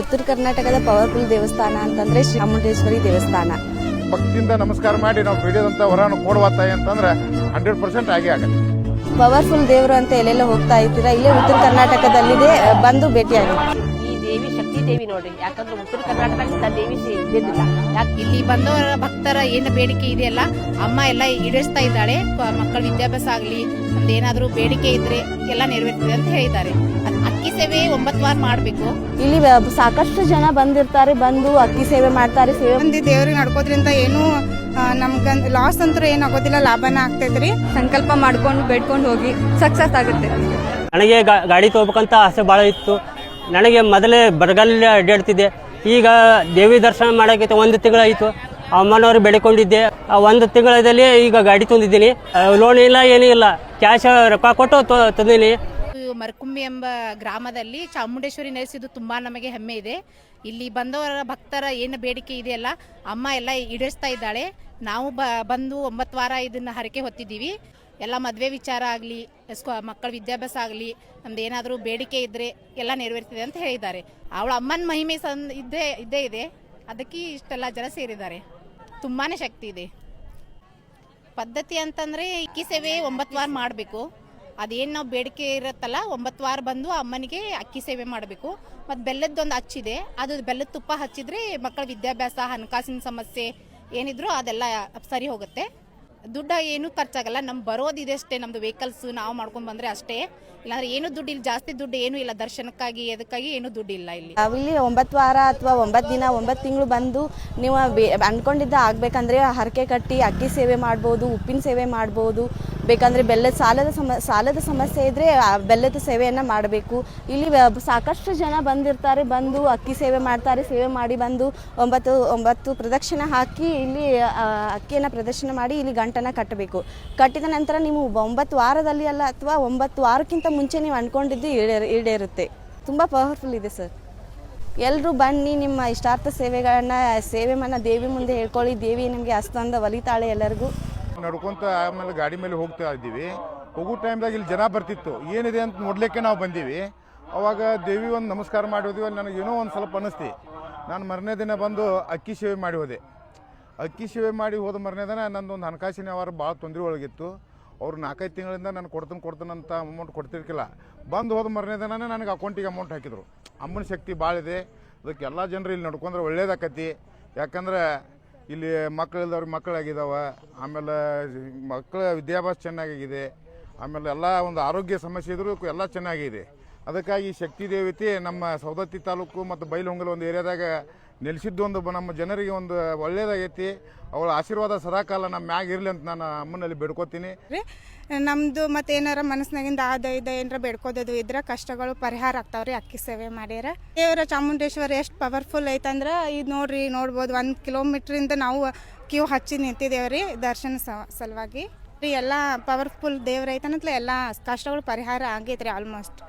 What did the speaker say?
ಉತ್ತರ ಕರ್ನಾಟಕದ ಪವರ್ಫುಲ್ ದೇವಸ್ಥಾನ ಅಂತಂದ್ರೆ ಚಾಮುಂಡೇಶ್ವರಿ ದೇವಸ್ಥಾನ. ಭಕ್ತಿಯಿಂದ ನಮಸ್ಕಾರ ಮಾಡಿ ನಾವು ಬೇಡಿದಂತ ವರವನ್ನು ಕೊಡುವ ತಾಯಿ ಅಂತಂದ್ರೆ 100% ಆಗೇ ಆಗುತ್ತೆ. ಪವರ್ಫುಲ್ ದೇವರು ಅಂತ ಎಲ್ಲೆಲ್ಲ ಹೋಗ್ತಾ ಇದ್ದೀರಾ, ಇಲ್ಲೇ ಉತ್ತರ ಕರ್ನಾಟಕದಲ್ಲಿದೆ, ಬಂದು ಭೇಟಿಯಾಗಿ. ಈ ದೇವಿ ಶಕ್ತಿ ದೇವಿ ನೋಡಿ, ಯಾಕಂದ್ರೆ ಉತ್ತರ ಕರ್ನಾಟಕದಲ್ಲಿ ದೇವಿ ಇದ್ದಿದ್ದಿಲ್ಲ. ಇಲ್ಲಿ ಬಂದವರ ಭಕ್ತರ ಏನು ಬೇಡಿಕೆ ಇದೆಯಲ್ಲ ಅಮ್ಮ ಎಲ್ಲ ಈಡೇರಿಸ್ತಾ ಇದ್ದಾಳೆ. ಮಕ್ಕಳ ವಿದ್ಯಾಭ್ಯಾಸ ಆಗಲಿ, ನಮ್ದು ಏನಾದರೂ ಬೇಡಿಕೆ ಇದ್ರೆ ಎಲ್ಲ ನೆರವೇರ್ತದೆ ಅಂತ ಹೇಳಿದ್ದಾರೆ. ಅಕ್ಕಿ ಸೇವೆ 9 ವಾರ ಮಾಡಬೇಕು. ಇಲ್ಲಿ ಸಾಕಷ್ಟು ಜನ ಬಂದಿರ್ತಾರೆ, ಬಂದು ಅಕ್ಕಿ ಸೇವೆ ಮಾಡ್ತಾರೆ. ಸೇವೆ ಮಂದಿ ದೇವ್ರಿಗೆ ನಡ್ಕೋದ್ರಿಂದ ಏನು ನಮ್ಗ ಲಾಸ್ ಅಂತೂ ಏನಾಗೋದಿಲ್ಲ, ಲಾಭನ ಆಗ್ತೈತ್ರಿ. ಸಂಕಲ್ಪ ಮಾಡ್ಕೊಂಡು ಬೇಡ್ಕೊಂಡು ಹೋಗಿ ಸಕ್ಸಸ್ ಆಗುತ್ತೆ. ನನಗೆ ಗಾಡಿ ತಗೋಬೇಕಂತ ಆಸೆ ಭಾಳ ಇತ್ತು. ನನಗೆ ಮೊದಲೇ ಬರಗಾಲಲ್ಲಿ ಅಡ್ಡಾಡ್ತಿದ್ದೆ. ಈಗ ದೇವಿ ದರ್ಶನ ಮಾಡೋಕ್ಕೆ 1 ತಿಂಗಳಾಯಿತು. ಅಮ್ಮನವ್ರು ಬೆಳ್ಕೊಂಡಿದ್ದೆ. 1 ತಿಂಗಳಲ್ಲಿ ಈಗ ಗಾಡಿ ತಂದಿದ್ದೀನಿ. ಲೋನ್ ಇಲ್ಲ, ಏನೂ ಇಲ್ಲ, ಕ್ಯಾಶ್ ರೊಕ್ಕ ಕೊಟ್ಟು ತಂದೀನಿ. ಮರಕುಂಬಿ ಎಂಬ ಗ್ರಾಮದಲ್ಲಿ ಚಾಮುಂಡೇಶ್ವರಿ ನೆಲೆಸಿದ್ದು ತುಂಬಾ ನಮಗೆ ಹೆಮ್ಮೆ ಇದೆ. ಇಲ್ಲಿ ಬಂದವರ ಭಕ್ತರ ಏನು ಬೇಡಿಕೆ ಇದೆಯಲ್ಲ ಅಮ್ಮ ಎಲ್ಲ ಈಡೇರಿಸ್ತಾ ಇದ್ದಾಳೆ. ನಾವು ಬಂದು 9 ವಾರ ಇದನ್ನ ಹರಕೆ ಹೊತ್ತಿದ್ದೀವಿ. ಎಲ್ಲ ಮದುವೆ ವಿಚಾರ ಆಗಲಿ, ಮಕ್ಕಳ ವಿದ್ಯಾಭ್ಯಾಸ ಆಗಲಿ, ನಮ್ದು ಏನಾದರೂ ಬೇಡಿಕೆ ಇದ್ದರೆ ಎಲ್ಲ ನೆರವೇರ್ತಿದೆ ಅಂತ ಹೇಳಿದ್ದಾರೆ. ಅವಳ ಅಮ್ಮನ ಮಹಿಮೆ ಇದ್ದೇ ಇದೆ. ಅದಕ್ಕೆ ಇಷ್ಟೆಲ್ಲ ಜನ ಸೇರಿದ್ದಾರೆ. ತುಂಬಾ ಶಕ್ತಿ ಇದೆ. ಪದ್ಧತಿ ಅಂತಂದರೆ ಅಕ್ಕಿ ಸೇವೆ 9 ವಾರ ಮಾಡಬೇಕು. ಅದೇನು ನಾವು ಬೇಡಿಕೆ ಇರುತ್ತಲ್ಲ 9 ವಾರ ಬಂದು ಅಮ್ಮನಿಗೆ ಅಕ್ಕಿ ಸೇವೆ ಮಾಡಬೇಕು. ಮತ್ತು ಬೆಲ್ಲದ್ದೊಂದು ಹಚ್ಚಿದೆ, ಅದು ಬೆಲ್ಲದ ತುಪ್ಪ ಹಚ್ಚಿದ್ರೆ ಮಕ್ಕಳ ವಿದ್ಯಾಭ್ಯಾಸ, ಹಣಕಾಸಿನ ಸಮಸ್ಯೆ ಏನಿದ್ರು ಅದೆಲ್ಲ ಸರಿ ಹೋಗುತ್ತೆ. ದುಡ್ಡು ಏನೂ ಖರ್ಚಾಗಲ್ಲ. ಬರೋದಿದೆ ಅಷ್ಟೇ, ನಮ್ಮದು ವೆಹಿಕಲ್ಸ್ ನಾವು ಮಾಡ್ಕೊಂಡು ಬಂದರೆ ಅಷ್ಟೇ. ಇಲ್ಲಾಂದ್ರೆ ಏನು ದುಡ್ಡು ಇಲ್ಲ, ಜಾಸ್ತಿ ದುಡ್ಡು ಏನೂ ಇಲ್ಲ. ದರ್ಶನಕ್ಕಾಗಿ ಅದಕ್ಕಾಗಿ ಏನೂ ದುಡ್ಡು ಇಲ್ಲ ಇಲ್ಲಿ. ನಾವಿಲ್ಲಿ 9 ವಾರ ಅಥವಾ 9 ದಿನ 9 ತಿಂಗಳು ಬಂದು ನೀವು ಅನ್ಕೊಂಡಿದ್ದ ಆಗಬೇಕಂದ್ರೆ ಹರಕೆ ಕಟ್ಟಿ ಅಕ್ಕಿ ಸೇವೆ ಮಾಡ್ಬೋದು, ಉಪ್ಪಿನ ಸೇವೆ ಮಾಡ್ಬೋದು. ಬೇಕಂದರೆ ಸಾಲದ ಸಮಸ್ಯೆ ಇದ್ದರೆ ಬೆಲ್ಲದ ಸೇವೆಯನ್ನು ಮಾಡಬೇಕು. ಇಲ್ಲಿ ಸಾಕಷ್ಟು ಜನ ಬಂದಿರ್ತಾರೆ, ಬಂದು ಅಕ್ಕಿ ಸೇವೆ ಮಾಡ್ತಾರೆ. ಸೇವೆ ಮಾಡಿ ಬಂದು 9 ಪ್ರದಕ್ಷಿಣೆ ಹಾಕಿ ಇಲ್ಲಿ ಅಕ್ಕಿಯನ್ನು ಪ್ರದರ್ಶನ ಮಾಡಿ ಇಲ್ಲಿ ಗಂಟನ್ನು ಕಟ್ಟಬೇಕು. ಕಟ್ಟಿದ ನಂತರ ನೀವು 9 ವಾರದಲ್ಲಿ ಅಲ್ಲ ಅಥವಾ 9 ವಾರಕ್ಕಿಂತ ಮುಂಚೆ ನೀವು ಅಂದ್ಕೊಂಡಿದ್ದು ಈಡೇರುತ್ತೆ. ತುಂಬ ಪವರ್ಫುಲ್ ಇದೆ ಸರ್. ಎಲ್ಲರೂ ಬನ್ನಿ, ನಿಮ್ಮ ಇಷ್ಟಾರ್ಥ ಸೇವೆಯನ್ನು ದೇವಿ ಮುಂದೆ ಹೇಳ್ಕೊಳ್ಳಿ. ದೇವಿ ನಿಮಗೆ ಹಸ್ತಂದ ಒಲಿತಾಳೆ. ಎಲ್ಲರಿಗೂ ನಡ್ಕೊಂತ ಆಮೇಲೆ ಗಾಡಿ ಮೇಲೆ ಹೋಗ್ತಾ ಇದ್ದೀವಿ. ಹೋಗೋ ಟೈಮ್ದಾಗ ಇಲ್ಲಿ ಜನ ಬರ್ತಿತ್ತು, ಏನಿದೆ ಅಂತ ನೋಡ್ಲಿಕ್ಕೆ ನಾವು ಬಂದೀವಿ. ಅವಾಗ ದೇವಿ ಒಂದು ನಮಸ್ಕಾರ ಮಾಡಿ ಹೋದ್ವಿ. ಅಲ್ಲಿ ನನಗೇನೋ ಒಂದು ಸ್ವಲ್ಪ ಅನ್ನಿಸ್ತಿ. ನಾನು ಮರನೇ ದಿನ ಬಂದು ಅಕ್ಕಿ ಸೇವೆ ಮಾಡಿ ಹೋದೆ. ಅಕ್ಕಿ ಸೇವೆ ಮಾಡಿ ಹೋದ ಮರನೇ ದಿನ ನನ್ನದೊಂದು ಹಣಕಾಸಿನ ವ್ಯವಹಾರ ಭಾಳ ತೊಂದರೆ ಒಳಗಿತ್ತು. ಅವ್ರು 4-5 ತಿಂಗಳಿಂದ ನಾನು ಕೊಡ್ತೇನೆ ಅಮೌಂಟ್ ಕೊಡ್ತಿರ್ಕಿಲ್ಲ. ಬಂದು ಹೋದ ಮರನೇ ದಿನನೇ ನನಗೆ ಅಕೌಂಟಿಗೆ ಅಮೌಂಟ್ ಹಾಕಿದ್ರು. ಅಮ್ಮನ ಶಕ್ತಿ ಭಾಳ ಇದೆ. ಅದಕ್ಕೆ ಎಲ್ಲ ಜನರು ಇಲ್ಲಿ ನಡ್ಕೊಂಡ್ರೆ ಒಳ್ಳೇದಾಕತಿ. ಯಾಕಂದ್ರೆ ಇಲ್ಲಿ ಮಕ್ಕಳಿದ್ದವ್ರಿಗೆ ಮಕ್ಕಳಾಗಿದ್ದಾವೆ, ಆಮೇಲೆ ಮಕ್ಕಳ ವಿದ್ಯಾಭ್ಯಾಸ ಚೆನ್ನಾಗಿದೆ, ಆಮೇಲೆ ಎಲ್ಲ ಒಂದು ಆರೋಗ್ಯ ಸಮಸ್ಯೆ ಇದ್ರೂ ಎಲ್ಲ ಚೆನ್ನಾಗಿದೆ. ಅದಕ್ಕಾಗಿ ಶಕ್ತಿ ದೇವತೆ ನಮ್ಮ ಸವದತ್ತಿ ತಾಲೂಕು ಮತ್ತು ಬೈಲಹೊಂಗಲ ಒಂದು ಏರಿಯಾದಾಗ ನೆಲೆಸಿದ್ದು ಒಂದು ನಮ್ಮ ಜನರಿಗೆ ಒಂದು ಒಳ್ಳೇದಾಗೈತಿ. ಅವಳ ಆಶೀರ್ವಾದ ಸದಾಕಾಲ ನಮ್ಮ ಮ್ಯಾಗ ಇರಲಿ ಅಂತ ನಾನು ಅಮ್ಮನಲ್ಲಿ ಬೇಡ್ಕೋತೀನಿ. ನಮ್ಮದು ಮತ್ತು ಏನಾರ ಮನಸ್ಸಿನಾಗಿಂದ ಏನಾರ ಬೇಡ್ಕೋದು ಇದ್ರೆ ಕಷ್ಟಗಳು ಪರಿಹಾರ ಆಗ್ತಾವ್ರಿ ಅಕ್ಕಿ ಸೇವೆ ಮಾಡ್ಯಾರ. ದೇವರ ಚಾಮುಂಡೇಶ್ವರಿ ಎಷ್ಟು ಪವರ್ಫುಲ್ ಐತಂದ್ರೆ ಇದು ನೋಡ್ಬೋದು. 1 ಕಿಲೋಮೀಟ್ರಿಂದ ನಾವು ಕ್ಯೂ ಹಚ್ಚಿ ನಿಂತಿದ್ದೇವ್ರಿ ದರ್ಶನ ಸಲುವಾಗಿ. ಎಲ್ಲ ಪವರ್ಫುಲ್ ದೇವ್ರ ಐತನತ್ಲೆ ಎಲ್ಲ ಕಷ್ಟಗಳು ಪರಿಹಾರ ಆಗೈತ್ರಿ ಆಲ್ಮೋಸ್ಟ್.